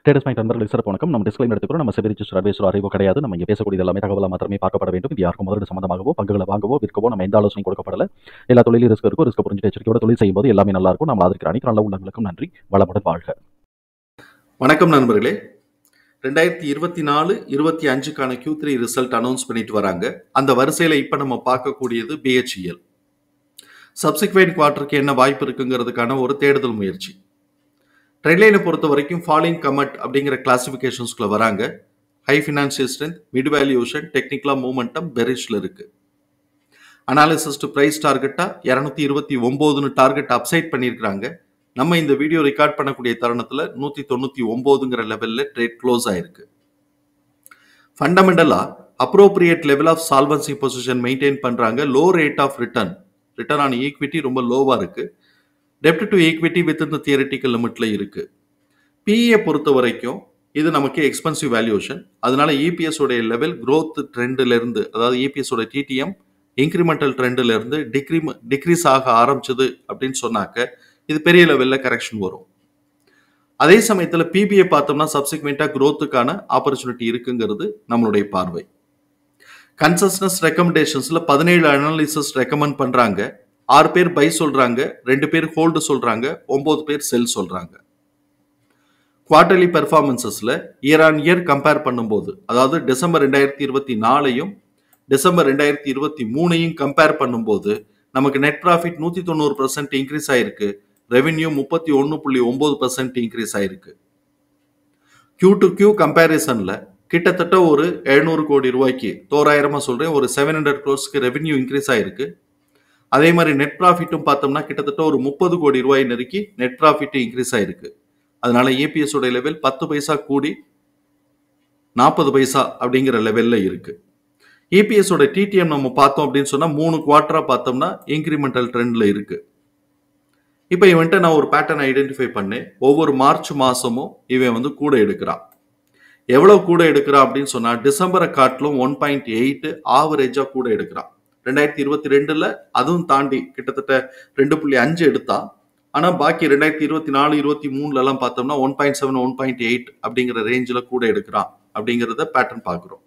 Traders mind நண்பர்களுக்கு சிறப்பு வணக்கம். நம்ம டிஸ்க்ளைமர் எடுத்துக்கிறோம். நம்ம செபி ரிஜிஸ்டர் அட்வைசர் அறிவோ கிடையாது. நம்ம இங்கே பேசக்கூடிய எல்லாமே தகவலாக மாத்திரமே பார்க்கப்பட வேண்டும். இது யாருக்கும் முதலீடு சம்பந்தமாகவோ பங்குகளை வாங்கவோ விற்கவோ நம்ம எந்த ஆலோசனையும் கொடுக்கப்படல. எல்லா தொழிலும் ரிஸ்க் இருக்கும். ரிஸ்க் புரிஞ்சு எச்சரிக்கையோட தொழில் செய்யும்போது எல்லாமே நல்லா இருக்கும். நம்ம ஆதரிக்கிற அனைத்து நல்ல உள்ளங்களுக்கும் நன்றி. வளமுடன் வாழ்க. வணக்கம் நண்பர்களே. 2024-25க்கான Q3 ரிசல்ட் அனௌன்ஸ் பண்ணிட்டு வராங்க. அந்த வரிசையில் இப்போ நம்ம பார்க்கக்கூடியது BHEL. சப்சிக்வெண்ட் குவார்ட்டருக்கு என்ன வாய்ப்பு இருக்குங்கிறதுக்கான ஒரு தேடுதல் முயற்சி. ட்ரெண்ட்லைனை பொறுத்த வரைக்கும் ஃபாலிங் கமெண்ட் அப்படிங்கிற கிளாசிஃபிகேஷன்ஸ்குள்ள வராங்க. High financial strength, mid valuation, டெக்னிக்கலா மூமெண்டம் பெரிஷ்ல இருக்கு. அனாலிசிஸ் டு பிரைஸ் டார்கெட்டா 229 டார்கெட் அப்சைட் பண்ணியிருக்காங்க. நம்ம இந்த வீடியோ ரெக்கார்ட் பண்ணக்கூடிய தருணத்தில் 199ங்கிற லெவலில் ட்ரேட் க்ளோஸ் ஆயிருக்கு. ஃபண்டமெண்டலா appropriate level of solvency position maintain பண்றாங்க. Low rate of return on equity ரொம்ப லோவா இருக்கு. டெப்ட் டு ஈக்விட்டி வித் இந்த தியரிட்டிக்கல் லிமிட்ல இருக்கு. பிஇயை பொறுத்த வரைக்கும் இது நமக்கு எக்ஸ்பென்சிவ் வேல்யூஷன். அதனால இபிஎஸ் உடைய லெவல் growth ட்ரெண்ட்ல இருந்து, அதாவது இபிஎஸ் உடைய டிடிஎம் இன்க்ரிமெண்டல் ட்ரெண்ட்ல இருந்து டிக்ரீஸ் ஆக ஆரம்பிச்சது அப்படின்னு சொன்னாக்க இது பெரிய லெவல்ல கரெக்ஷன் வரும். அதே சமயத்தில் பிபிஐ பார்த்தோம்னா சப்சிக்வெண்டா growthக்கான ஆப்பர்ச்சுனிட்டி இருக்குங்கிறது நம்மளுடைய பார்வை. கன்சஸ்டன்ஸ் ரெக்கமெண்டேஷன்ஸ்ல 17 அனாலிசிஸ் ரெக்கமெண்ட் பண்றாங்க. 6 பேர் பை சொல்றாங்க, 2 பேர் ஹோல்டு சொல்றாங்க, 9 பேர் செல் சொல்றாங்க. குவார்டர்லி பெர்ஃபார்மன்சஸ்ல இயர் ஆன் இயர் கம்பேர் பண்ணும்போது, அதாவது டிசம்பர் 2024ஐயும் டிசம்பர் 2023ஐயும் கம்பேர் பண்ணும்போது நமக்கு நெட் ப்ராஃபிட் 190% இன்க்ரீஸ் ஆயிருக்கு. ரெவென்யூ 31.9% இன்க்ரீஸ் ஆயிருக்கு. Q to Q கம்பேரிசன்ல கிட்டத்தட்ட ஒரு 700 கோடி ரூபாய்க்கு, தோராயிரமா சொல்றேன், ஒரு 700 crores ரெவென்யூ இன்க்ரீஸ் ஆயிருக்கு. அதே மாதிரி நெட் ப்ராஃபிட்டும் பார்த்தோம்னா கிட்டத்தட்ட ஒரு 30 கோடி ரூபாய் நெருக்கி நெட் ப்ராஃபிட் இன்க்ரீஸ் ஆயிருக்கு. அதனால ஏபிஎஸ் உடைய லெவல் 10 பைசா கூடி 40 பைசா அப்படிங்கிற லெவல்ல இருக்கு. இபிஎஸ் உடைய டிடிஎம் நம்ம பார்த்தோம் அப்படின்னு சொன்னா 3 குவார்டரா பார்த்தோம்னா இன்க்ரிமெண்டல் ட்ரெண்ட்ல இருக்கு. இப்போ இவன்ட்ட நான் ஒரு பேட்டர்ன் ஐடென்டிஃபை பண்ணேன். ஒவ்வொரு மார்ச் மாசமும் இவன் கூட எடுக்கிறான். எவ்வளவு கூட எடுக்கிறான் அப்படின்னு சொன்னா டிசம்பரை காட்டிலும் 1.8 ஆவரேஜா கூட எடுக்கிறான். 2022ல அதுவும் தாண்டி கிட்டத்தட்ட 2.5 எடுத்தா. ஆனா பாக்கி 2024-23 எல்லாம் பார்த்தோம்னா 1.7 1.8 அப்படிங்கிற ரேஞ்சில் கூட எடுக்கிறான் அப்படிங்கிறத பேட்டர்ன் பார்க்குறோம்.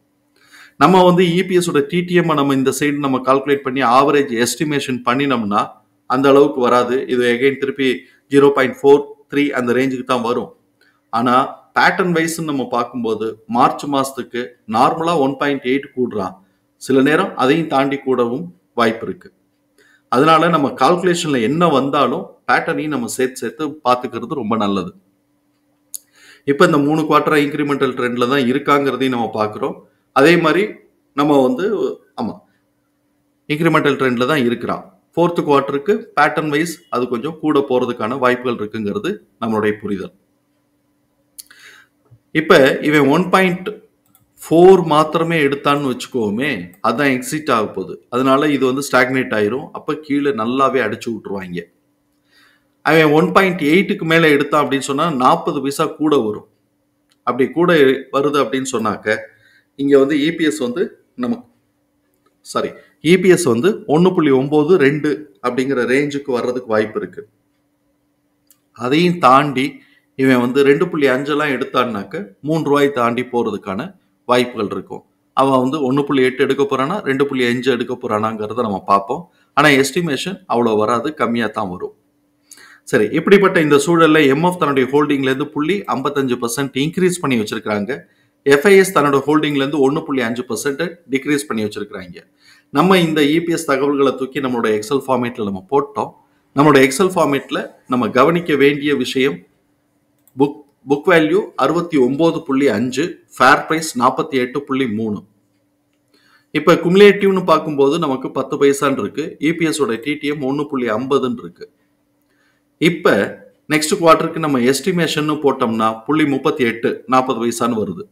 நம்ம இபிஎஸ் ஓட டிடிஎம் நம்ம இந்த சைடு நம்ம கால்குலேட் பண்ணி ஆவரேஜ் எஸ்டிமேஷன் பண்ணினோம்னா அந்த அளவுக்கு வராது. இது எகைன் திருப்பி 0.43 அந்த ரேஞ்சுக்கு தான் வரும். ஆனா பேட்டர்ன் வைஸ் நம்ம பார்க்கும்போது மார்ச் மாசத்துக்கு நார்மலா 1.8 கூடுறான். சில நேரம் அதையும் தாண்டி கூடவும் வாய்ப்பு இருக்கு. அதனால நம்ம கால்குலேஷன்ல என்ன வந்தாலும் பேட்டர்னையும் நம்ம சேர்த்து பார்த்துக்கிறது ரொம்ப நல்லது. இப்போ இந்த 3 குவார்டரா இன்க்ரிமெண்டல் ட்ரெண்ட்ல தான் இருக்காங்கிறதையும் நம்ம பார்க்குறோம். அதே மாதிரி நம்ம இன்க்ரிமெண்டல் ட்ரெண்ட்ல தான் இருக்கிறான். 4th குவார்டருக்கு பேட்டர்ன் வைஸ் அது கொஞ்சம் கூட போறதுக்கான வாய்ப்புகள் இருக்குங்கிறது நம்மளுடைய புரிதல். இப்ப இவன் 1.4 மாத்திரமே எடுத்தான்னு வச்சுக்கோமே, அதான் எக்ஸிட் ஆக போகுது. அதனால இது ஸ்டாக்னேட் ஆயிரும். அப்ப கீழே நல்லாவே அடிச்சு விட்டுருவாங்க. அவன் 1.8க்கு மேல எடுத்தான் அப்படின்னு சொன்னா 40 பைசா கூட வரும். அப்படி கூட வருது அப்படின்னு சொன்னாக்க இங்க இபிஎஸ் இபிஎஸ் 1.92 அப்படிங்கிற ரேஞ்சுக்கு வர்றதுக்கு வாய்ப்பு இருக்கு. அதையும் தாண்டி இவன் 2.5 எல்லாம் எடுத்தான்னாக்க 3 ரூபாய் தாண்டி போறதுக்கான வாய்ப்புகள் இருக்கும். அவன் 1.8 எடுக்க போறானா 2.5 எடுக்க போறானாங்கிறத நம்ம பார்ப்போம். ஆனா எஸ்டிமேஷன் அவ்வளவு வராது, கம்மியா தான் வரும். சரி, இப்படிப்பட்ட இந்த சூழல்ல எம்எஃப் தன்னுடைய ஹோல்டிங்ல இருந்து 0.55% இன்க்ரீஸ் பண்ணி வச்சிருக்காங்க. எஃப்ஐஎஸ் தன்னோட ஹோல்டிங்ல இருந்து 1.5% டிக்ரீஸ் பண்ணி வச்சிருக்காங்க. நம்ம இந்த இபிஎஸ் தகவல்களை தூக்கி நம்மளோட எக்ஸல் ஃபார்மேட்ல நம்ம போட்டோம். நம்மளோட எக்ஸல் ஃபார்மேட்ல நம்ம கவனிக்க வேண்டிய விஷயம், புக் வேல்யூ 69.5, ஃபேர் பிரைஸ் 48.3. இப்ப குமுலேட்டிவ்னு பார்க்கும்போது நமக்கு 10 பைசான்னு இருக்கு. இபிஎஸ் ஓட டிடிஎம் 1.50 இருக்கு. இப்ப நெக்ஸ்ட் குவார்டருக்கு நம்ம எஸ்டிமேஷன் போட்டோம்னா 0.38 40 பைசான்னு வருது.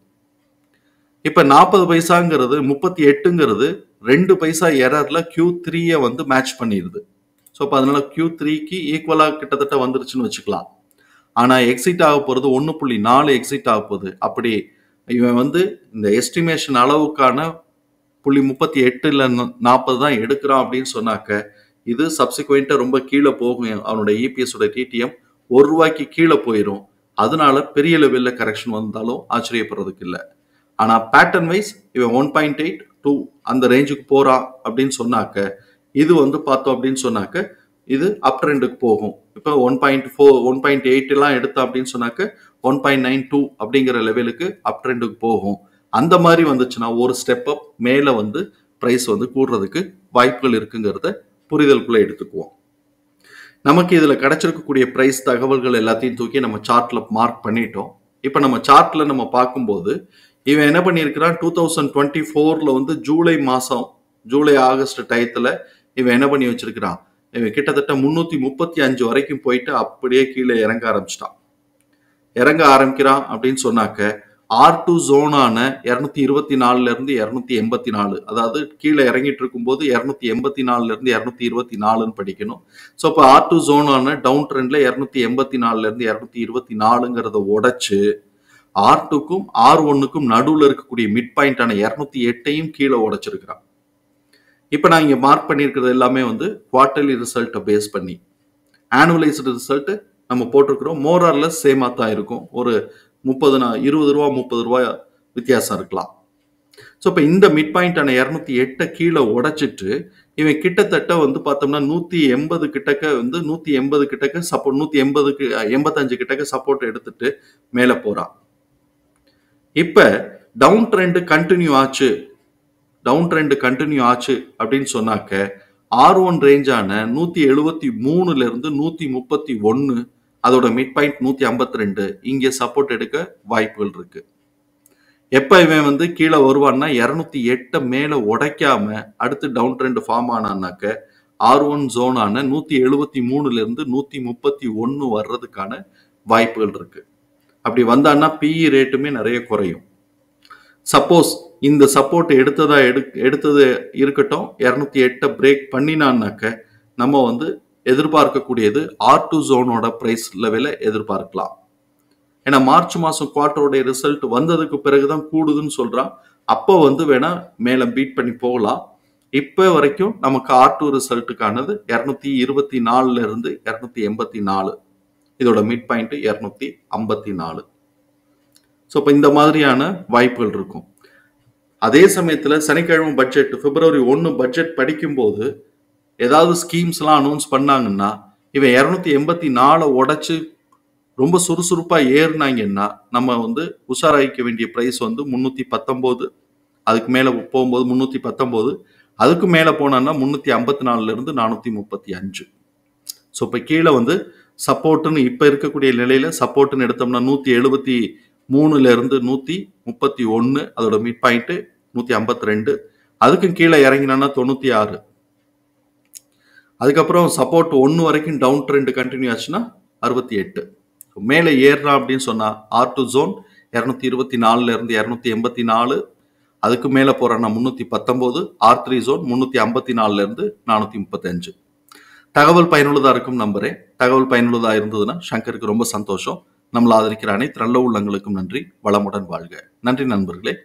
இப்ப 40 பைசாங்கிறது 38ங்கிறது 2 பைசா எரர்ல Q3 மேட்ச் பண்ணிடுது. ஸோ அதனால Q3க்கு ஈக்குவலா கிட்டத்தட்ட வந்துருச்சுன்னு வச்சுக்கலாம். ஆனா எக்ஸிட் ஆக போறது 1.4 எக்ஸிட் ஆக போகுது. அப்படி இவன் இந்த எஸ்டிமேஷன் அளவுக்கான 0.38 இல்ல 40 தான் எடுக்கிறான் அப்படின்னு சொன்னாக்க இது சப்சிக்வெண்டா ரொம்ப கீழே போகும். அவனோட இபிஎஸ் ஓட டிடிஎம் 1 ரூபாய்க்கு கீழே போயிடும். அதனால பெரிய லெவல்ல கரெக்ஷன் வந்தாலும் ஆச்சரியப்படுறதுக்கு இல்லை. ஆனா பேட்டர்ன் வைஸ் இவன் 1.8 2 அந்த ரேஞ்சுக்கு போறான் அப்படின்னு சொன்னாக்க இது வந்து பார்த்தோம் அப்படின்னு சொன்னாக்க இது அப் ட்ரெண்டுக்கு போகும். இப்போ 1.4 1.8 எல்லாம் எடுத்தோம் அப்படின்னு சொன்னாக்க 1.92 அப்படிங்கிற லெவலுக்கு அப் ட்ரெண்டுக்கு போகும். அந்த மாதிரி வந்துச்சுன்னா ஒரு ஸ்டெப் அப் மேல வந்து பிரைஸ் வந்து கூடுறதுக்கு வாய்ப்புகள் இருக்குங்கிறத புரிதலுக்குள்ள எடுத்துக்குவோம். நமக்கு இதுல கிடைச்சிருக்கக்கூடிய பிரைஸ் தகவல்கள் எல்லாத்தையும் தூக்கி நம்ம சார்ட்ல மார்க் பண்ணிட்டோம். இப்போ நம்ம சார்ட்ல நம்ம பார்க்கும்போது இவன் என்ன பண்ணியிருக்கிறான் 2024ல வந்து ஜூலை ஆகஸ்ட் டயத்துல இவன் என்ன பண்ணி வச்சிருக்கிறான், இவன் கிட்டத்தட்ட 335 வரைக்கும் போயிட்டு அப்படியே கீழே இறங்க ஆரம்பிக்கிறான் அப்படின்னு சொன்னாக்க R2 ஜோனான 224ல இருந்து 284, அதாவது கீழே இறங்கிட்டு இருக்கும்போது 284ல இருந்து 224ன்னு படிக்கணும். ஸோ இப்போ R2 ஜோனான டவுன் ட்ரெண்ட்ல 284ல இருந்து 224ங்கிறத உடைச்சு R2க்கும் R1க்கும் நடுவில் இருக்கக்கூடிய மிட் பாயிண்டான 208ஐயும் கீழே உடைச்சிருக்கிறான். இப்போ நான் இங்கே மார்க் பண்ணியிருக்கிறது எல்லாமே வந்து குவார்டர்லி ரிசல்ட்டை பேஸ் பண்ணி ஆனுவலைஸ்டு ரிசல்ட் நம்ம போட்டிருக்கிறோம். மோர் ஆர் லெஸ் சேமாக தான் இருக்கும். ஒரு 20 ரூபா 30 ரூபா வித்தியாசம் இருக்கலாம். ஸோ இப்போ இந்த மிட் பாயிண்டான 208 கீழே உடைச்சிட்டு இவன் கிட்டத்தட்ட வந்து பார்த்தோம்னா 180 கிட்டக்க வந்து 180 கிட்டக்க சப்போர்ட் 180க்கு 85 கிட்டக்க சப்போர்ட் எடுத்துட்டு மேலே போறான். இப்ப டவுன் ட்ரெண்ட் கண்டினியூ ஆச்சு அப்படின்னு சொன்னாக்க R1 ரேஞ்சான 173ல இருந்து 131 அதோட மிட் பாயிண்ட் 152 இங்க சப்போர்ட் எடுக்க வாய்ப்புகள் இருக்கு. எப்ப இவன் வந்து கீழே வருவான்னா 208 மேல உடைக்காம அடுத்து டவுன் ட்ரெண்ட் ஃபார்ம் ஆனான்னாக்க R1 ஜோனான 173ல இருந்து 131 வர்றதுக்கான வாய்ப்புகள் இருக்கு. அப்படி வந்தான்னா பிஇ ரேட்டுமே நிறைய குறையும். சப்போஸ் இந்த சப்போர்ட் எடுத்தது இருக்கட்டும் 208 பிரேக் பண்ணினான்னாக்க நம்ம வந்து எதிர்பார்க்கக்கூடியது R2 ஜோனோட பிரைஸ் லெவல எதிர்பார்க்கலாம். ஏன்னா மார்ச் மாசம் குவார்டரோட ரிசல்ட் வந்ததுக்கு பிறகுதான் கூடுதுன்னு சொல்றான். அப்போ வந்து வேணா மேல பீட் பண்ணி போகலாம். இப்ப வரைக்கும் நமக்கு R2 ரிசல்ட்டுக்கானது 224ல இருந்து 284, இதோட மிட் பாயிண்ட் 254. ஸோ இப்போ இந்த மாதிரியான வாய்ப்புகள் இருக்கும். அதே சமயத்தில் சனிக்கிழமை பட்ஜெட் பிப்ரவரி 1 பட்ஜெட் படிக்கும்போது ஏதாவது ஸ்கீம்ஸ்லாம் அனௌன்ஸ் பண்ணாங்கன்னா இவன் 284 உடைச்சு ரொம்ப சுறுசுறுப்பாக ஏறினாங்கன்னா நம்ம வந்து உஷாராயிக்க வேண்டிய ப்ரைஸ் வந்து 319, அதுக்கு மேலே போகும்போது 319, அதுக்கு மேலே போனான்னா 354ல இருந்து 435. ஸோ இப்போ கீழே வந்து சப்போர்ட்டுன்னு இப்போ இருக்கக்கூடிய நிலையில சப்போர்ட்டுன்னு எடுத்தோம்னா 173ல இருந்து 131 அதோட மிட் பாயிண்ட் 152, அதுக்கும் கீழே இறங்கினா 96, அதுக்கப்புறம் சப்போர்ட் 1 வரைக்கும் டவுன் ட்ரெண்ட் கண்டினியூ ஆச்சுன்னா 68. மேலே ஏறலாம் அப்படின்னு சொன்னா R2 ஜோன் 224ல இருந்து 284, அதுக்கு மேலே போறான்னா 319, R3 ஜோன் 354ல இருந்து 435. தகவல் பயனுள்ளதா இருக்கும் நம்புறேன். தகவல் பயனுள்ளதா இருந்ததுன்னா சங்கருக்கு ரொம்ப சந்தோஷம். நம்மளை ஆதரிக்கிற அனைத்து நல்ல உள்ளங்களுக்கும் நன்றி. வளமுடன் வாழ்க. நன்றி நண்பர்களே.